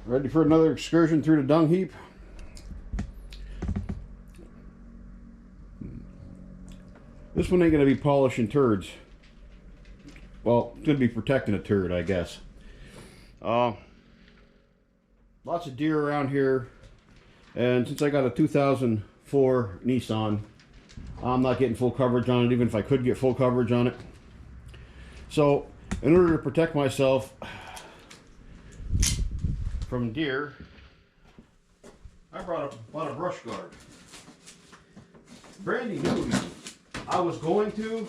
Ready for another excursion through the dung heap? This one ain't going to be polishing turds. Well, it's going to be protecting a turd, I guess. Lots of deer around here. And since I got a 2004 Nissan, I'm not getting full coverage on it, even if I could get full coverage on it. So, in order to protect myself from deer, I bought a brush guard. Brandy knew I was going to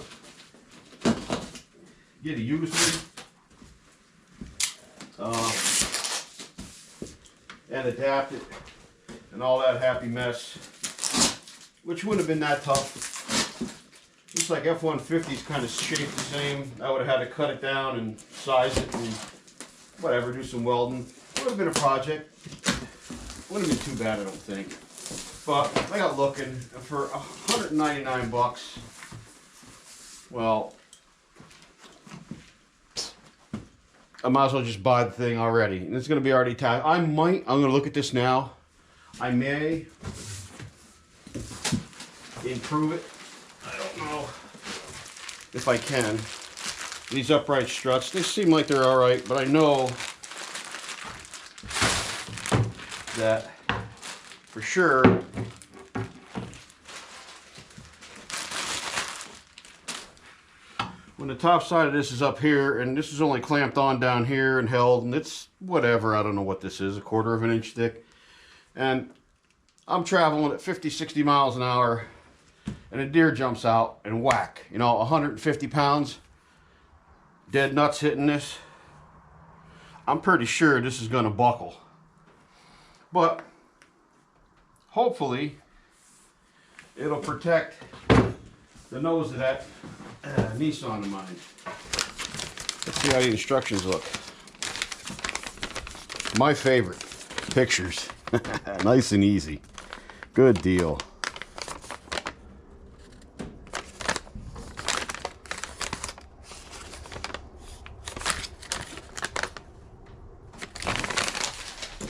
get a used one and adapt it and all that happy mess, which wouldn't have been that tough. Looks like F-150's kind of shaped the same. I would have had to cut it down and size it and whatever, do some welding. Would have been a project. Wouldn't have been too bad, I don't think. But I got looking, and for 199 bucks, well, I might as well just buy the thing already. And it's going to be already tagged. I'm going to look at this now. I may improve it. I don't know if I can. These upright struts, they seem like they're alright, but I know that for sure when the top side of this is up here, and this is only clamped on down here and held, and it's whatever, I don't know what this is, 1/4 of an inch thick, and I'm traveling at 50-60 miles an hour and a deer jumps out and whack, you know, 150 pounds, dead nuts hitting this. I'm pretty sure this is going to buckle. But hopefully it'll protect the nose of that Nissan of mine. Let's see how the instructions look. My favorite. Pictures. Nice and easy. Good deal.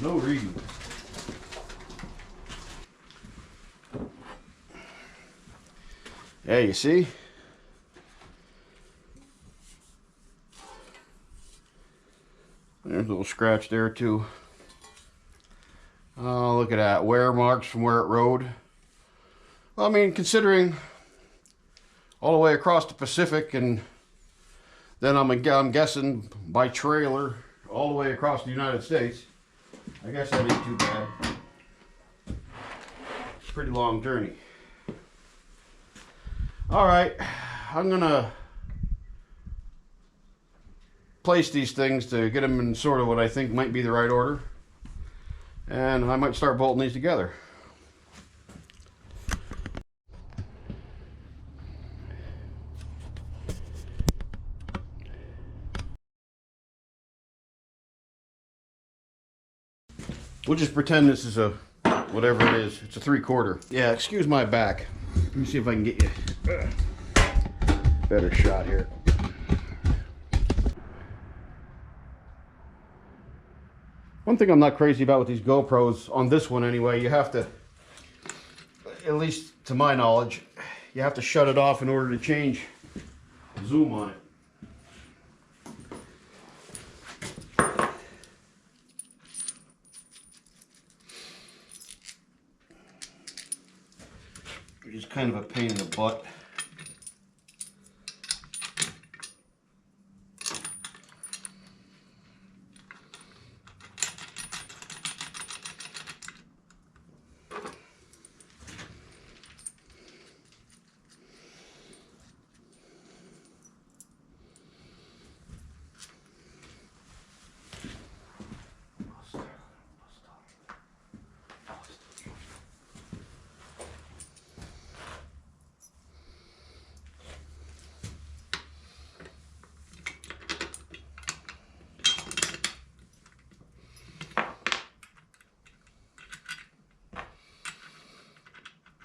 No reading. Yeah, you see? There's a little scratch there too. Oh, look at that. Wear marks from where it rode. Well, I mean, considering all the way across the Pacific, and then I'm guessing by trailer all the way across the United States, I guess that ain't too bad. Pretty long journey. Alright, I'm gonna place these things to get them in sort of what I think might be the right order, and I might start bolting these together. We'll just pretend this is a whatever it is. It's a 3/4. Yeah, excuse my back. Let me see if I can get you a better shot here. One thing I'm not crazy about with these GoPros, on this one anyway, you have to, at least to my knowledge, you have to shut it off in order to change zoom on it. Which is kind of a pain in the butt.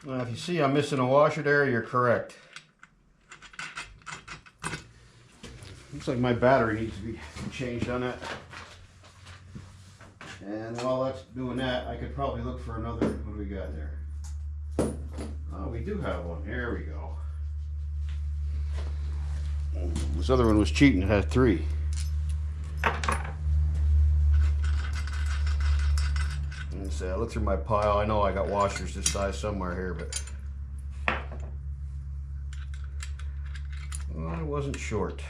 Well, if you see I'm missing a washer there, you're correct. Looks like my battery needs to be changed on that. And while that's doing that, I could probably look for another. What do we got there? Oh, we do have one. There we go. This other one was cheating. It had 3. And so I looked through my pile. I know I got washers this size somewhere here, but well, I wasn't short.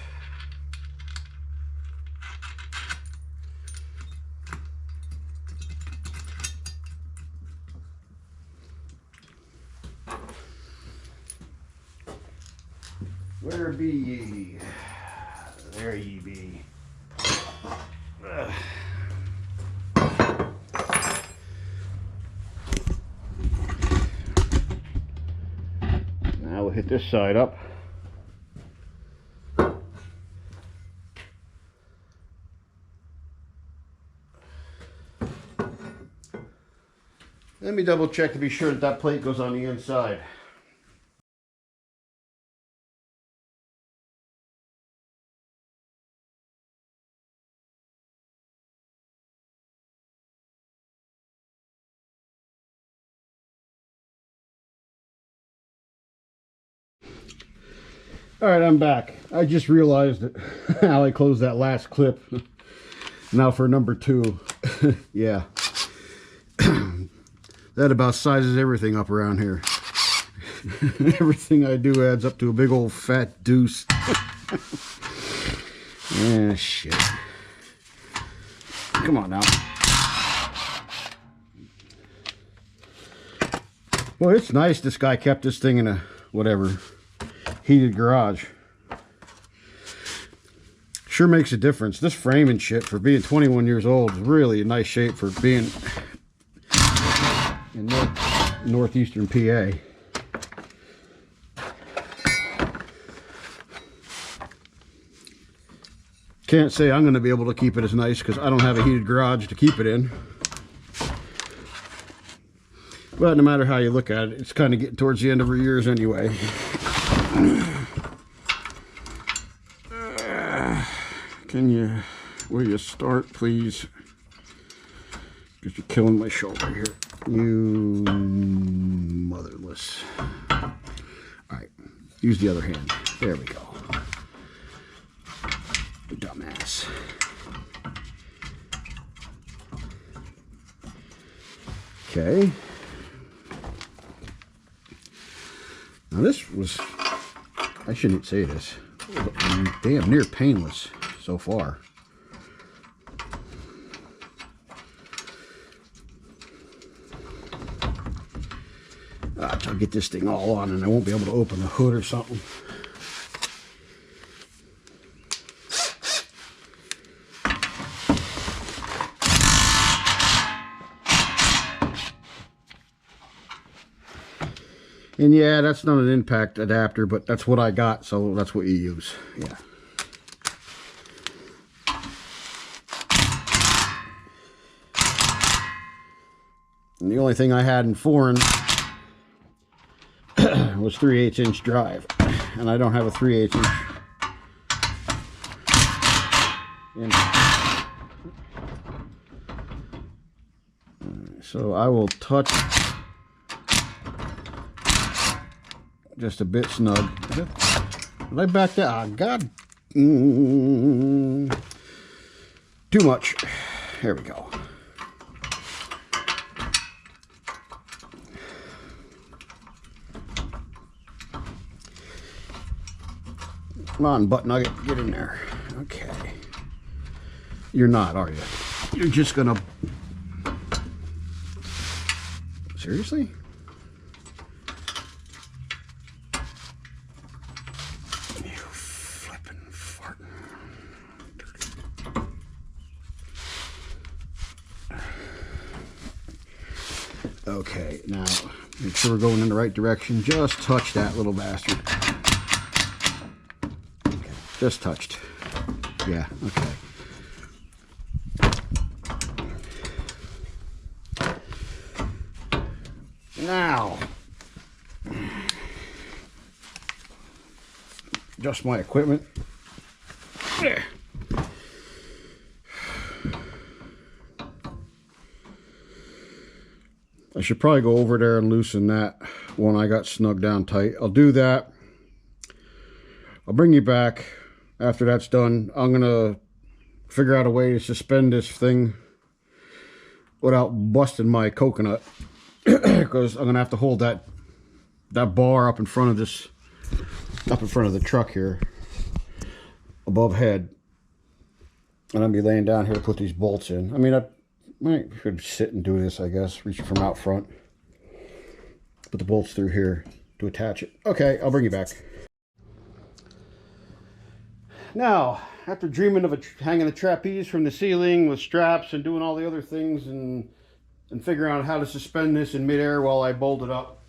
Where be ye? There ye be. Now we'll hit this side up. Let me double check to be sure that that plate goes on the inside. All right, I'm back. I just realized that how I closed that last clip. Now for number 2. Yeah. That about sizes everything up around here. Everything I do adds up to a big old fat deuce. Yeah, shit. Come on now. Well, it's nice this guy kept this thing in a, whatever, heated garage. Sure makes a difference. This frame and shit, for being 21 years old, is really a nice shape for being in northeastern PA. Can't say I'm going to be able to keep it as nice because I don't have a heated garage to keep it in. But no matter how you look at it, it's kind of getting towards the end of her years anyway. Can you, will you start, please? Because you're killing my shoulder here. You motherless. All right, use the other hand. There we go. Dumbass. Okay. Now this was, I shouldn't say this, damn near painless so far. I'll get this thing all on and I won't be able to open the hood or something. And yeah, that's not an impact adapter, but that's what I got, so that's what you use. Yeah. And the only thing I had in foreign was 3/8 inch drive, and I don't have a 3/8 inch. So I will touch just a bit snug. Did I back that? Oh, God. Too much. There we go. Come on, butt nugget, get in there. Okay. You're not, are you? You're just gonna... Seriously? You flippin' fart. Okay, now make sure we're going in the right direction. Just touch that little bastard. Okay, just touched. Yeah, okay. Now, adjust my equipment. There. I should probably go over there and loosen that one I got snugged down tight. I'll do that. I'll bring you back after that's done. I'm gonna figure out a way to suspend this thing without busting my coconut, because I'm gonna have to hold that bar up in front of this, up in front of the truck here, above head, and I'll be laying down here to put these bolts in. I mean, I could sit and do this, I guess, reach from out front, put the bolts through here to attach it. Okay, I'll bring you back. Now, after dreaming of hanging a trapeze from the ceiling with straps and doing all the other things and figuring out how to suspend this in midair while I bolt it up,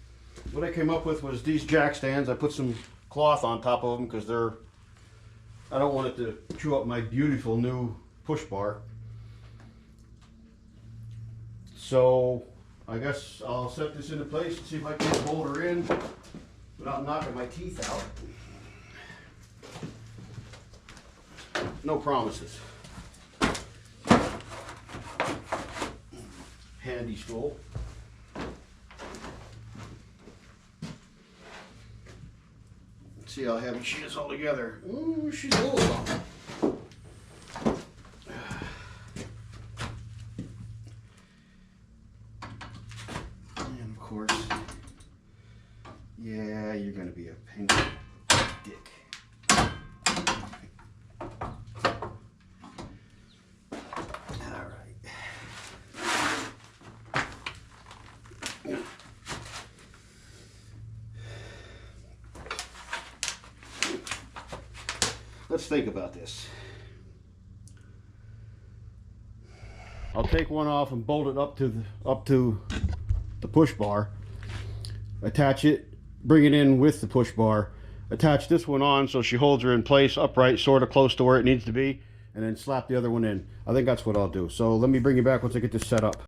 what I came up with was these jack stands. I put some cloth on top of them because I don't want it to chew up my beautiful new push bar. So I guess I'll set this into place and see if I can bolt her in without knocking my teeth out. No promises. Handy spool. Let's see how heavy she is all together. Ooh, she's a little long. And of course, yeah, you're gonna be a pain in the dick. Let's think about this. I'll take one off and bolt it up to the push bar. Attach it, bring it in with the push bar. Attach this one on so she holds her in place upright, sort of close to where it needs to be, and then slap the other one in. I think that's what I'll do. So let me bring you back once I get this set up.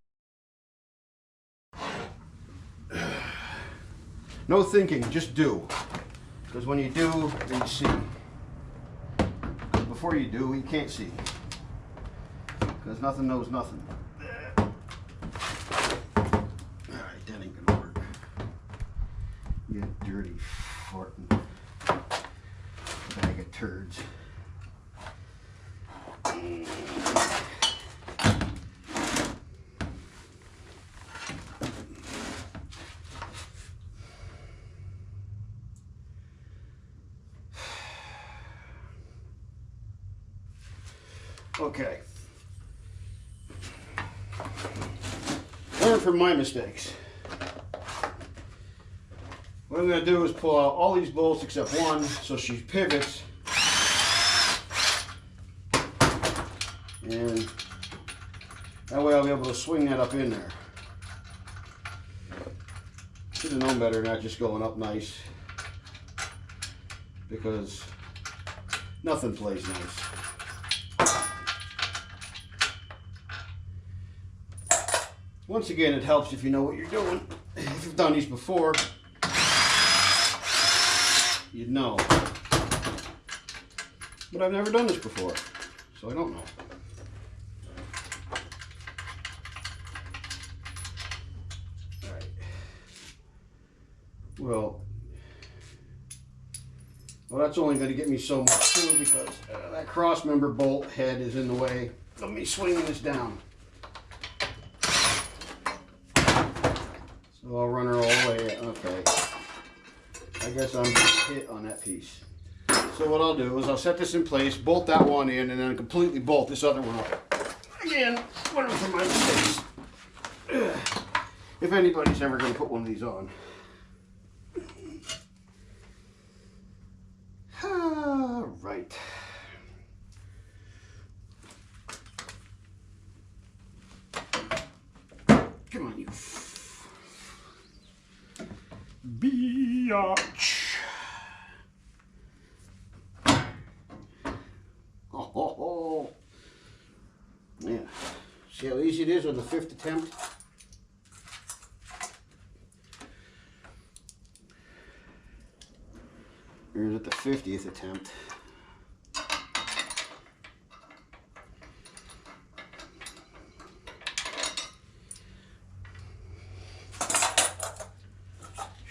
No thinking, just do. Because when you do, then you see. Before you do, you can't see. Because nothing knows nothing. Alright, that ain't gonna work. You dirty farting bag of turds. Okay. Learn from my mistakes. What I'm going to do is pull out all these bolts except one so she pivots. And that way I'll be able to swing that up in there. Should have known better, not just going up nice. Because nothing plays nice. Once again, it helps if you know what you're doing. If you've done these before, you'd know. But I've never done this before, so I don't know. Alright. Well, that's only going to get me so much too, because that cross member bolt head is in the way of me swinging this down. So I'll run her all the way. Okay. I guess I'm just hit on that piece. So what I'll do is I'll set this in place, bolt that one in, and then completely bolt this other one up. Again, learn from my mistakes. If anybody's ever going to put one of these on. Right. Come on, you biatch. Oh. Yeah. See how easy it is on the 5th attempt? Here's at the 50th attempt.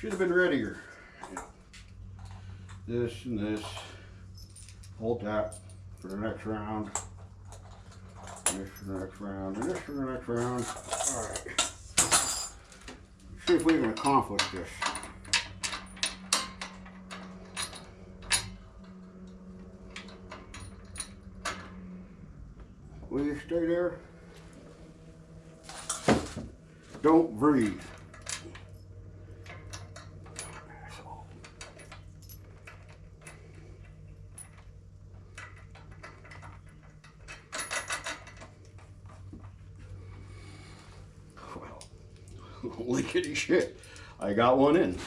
Should have been readier. Yeah. This and this. Hold that for the next round. This for the next round. And this for the next round. Alright. See if we can accomplish this. Will you stay there? Don't breathe. Well, lickety shit. I got one in.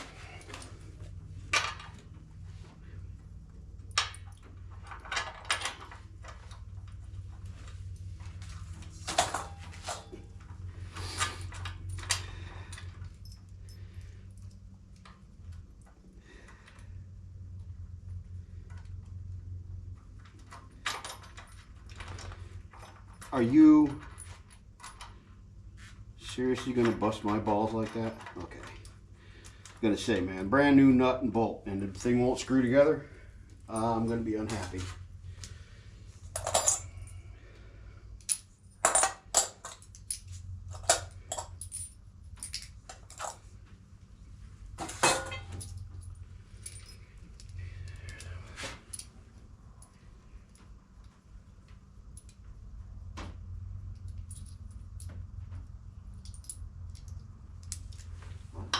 Are you seriously gonna bust my balls like that? Okay. Gonna say, man, brand new nut and bolt, and the thing won't screw together. I'm gonna be unhappy.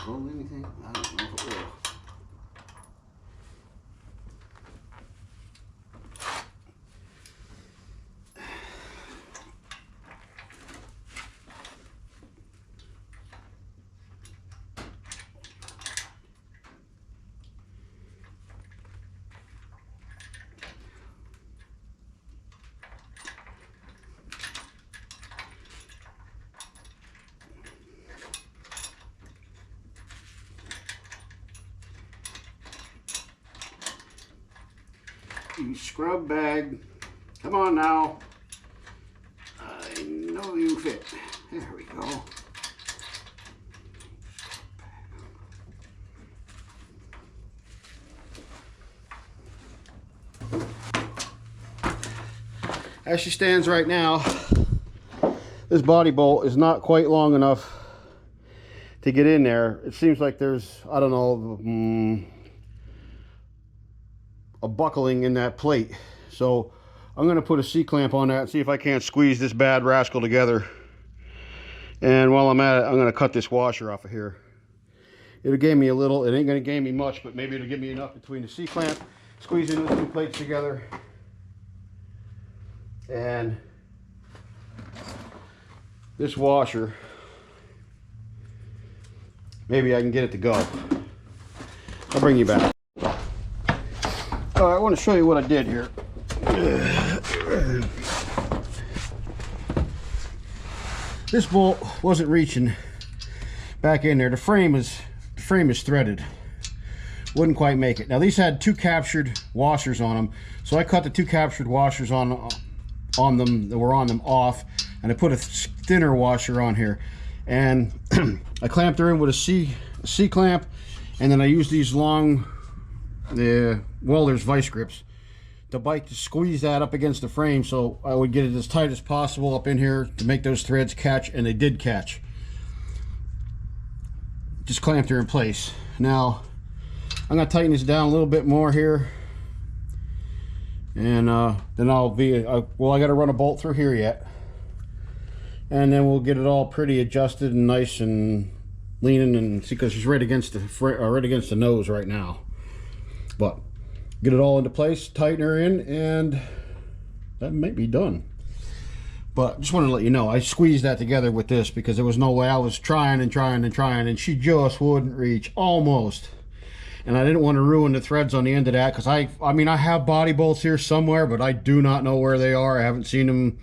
Roll anything? I don't know if it will. You scrub bag. Come on now. I know you fit. There we go. As she stands right now, this body bolt is not quite long enough to get in there. It seems like there's, I don't know, a buckling in that plate. So I'm going to put a C-clamp on that and see if I can't squeeze this bad rascal together. And while I'm at it, I'm going to cut this washer off of here. It'll give me a little, it ain't going to gain me much, but maybe it'll give me enough between the C-clamp, squeezing the two plates together, and this washer. Maybe I can get it to go. I'll bring you back. I want to show you what I did here. This bolt wasn't reaching back in there. The frame is threaded. Wouldn't quite make it. Now these had two captured washers on them, so I cut the two captured washers on them that were on them off, and I put a thinner washer on here, and I clamped her in with a C clamp, and then I used these long welder's vice grips to squeeze that up against the frame, so I would get it as tight as possible up in here to make those threads catch, and they did catch. Just clamped her in place. Now I'm going to tighten this down a little bit more here, and then I'll be well, I got to run a bolt through here yet, and then we'll get it all pretty adjusted and nice and leaning, and see, because she's right against the nose right now. But get it all into place, tighten her in, and that might be done. But just wanted to let you know, I squeezed that together with this because there was no way. I was trying and trying and trying, and she just wouldn't reach, almost. And I didn't want to ruin the threads on the end of that, because I mean, I have body bolts here somewhere, but I do not know where they are. I haven't seen them.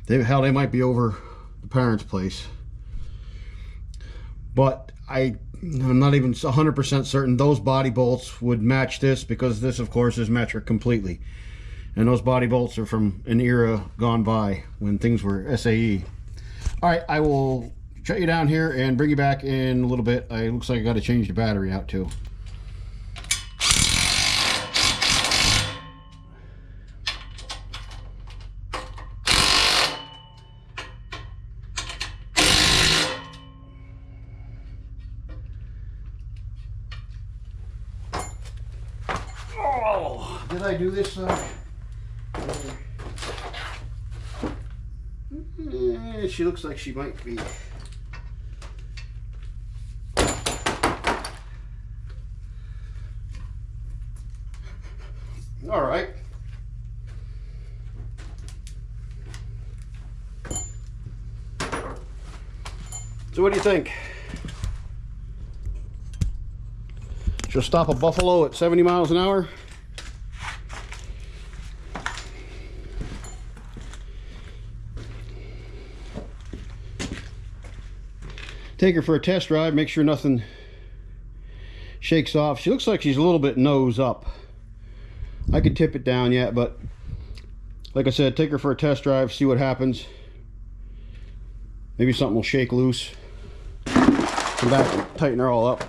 Hell, they might be over the parents' place. But I'm not even 100% certain those body bolts would match this, because this, of course, is metric completely. And those body bolts are from an era gone by when things were SAE. All right, I will shut you down here and bring you back in a little bit. It looks like I got to change the battery out too. Oh, did I do this? She looks like she might be. All right. So what do you think? She'll stop a buffalo at 70 miles an hour? Take her for a test drive, make sure nothing shakes off. She looks like she's a little bit nose up. I could tip it down yet, but like I said, take her for a test drive, see what happens. Maybe something will shake loose. Come back and tighten her all up.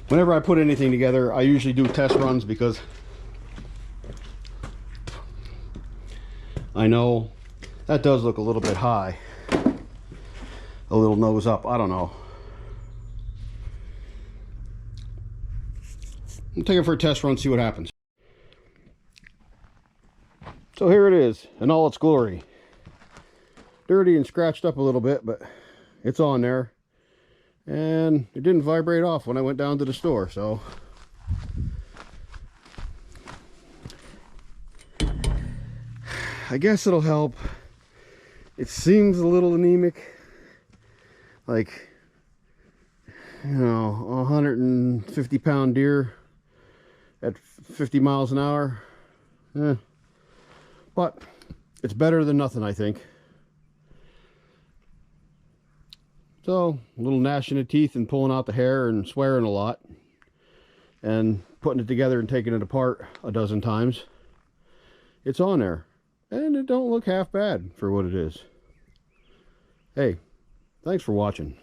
Whenever I put anything together, I usually do test runs because I know that does look a little bit high. A little nose up, I don't know. I'll take it for a test run, see what happens. So here it is in all its glory. Dirty and scratched up a little bit, but it's on there. And it didn't vibrate off when I went down to the store, so I guess it'll help. It seems a little anemic. Like, you know, 150-pound deer at 50 miles an hour. But it's better than nothing, I think. So, a little gnashing of teeth and pulling out the hair and swearing a lot. And putting it together and taking it apart a dozen times. It's on there. And it don't look half bad for what it is. Hey, thanks for watching.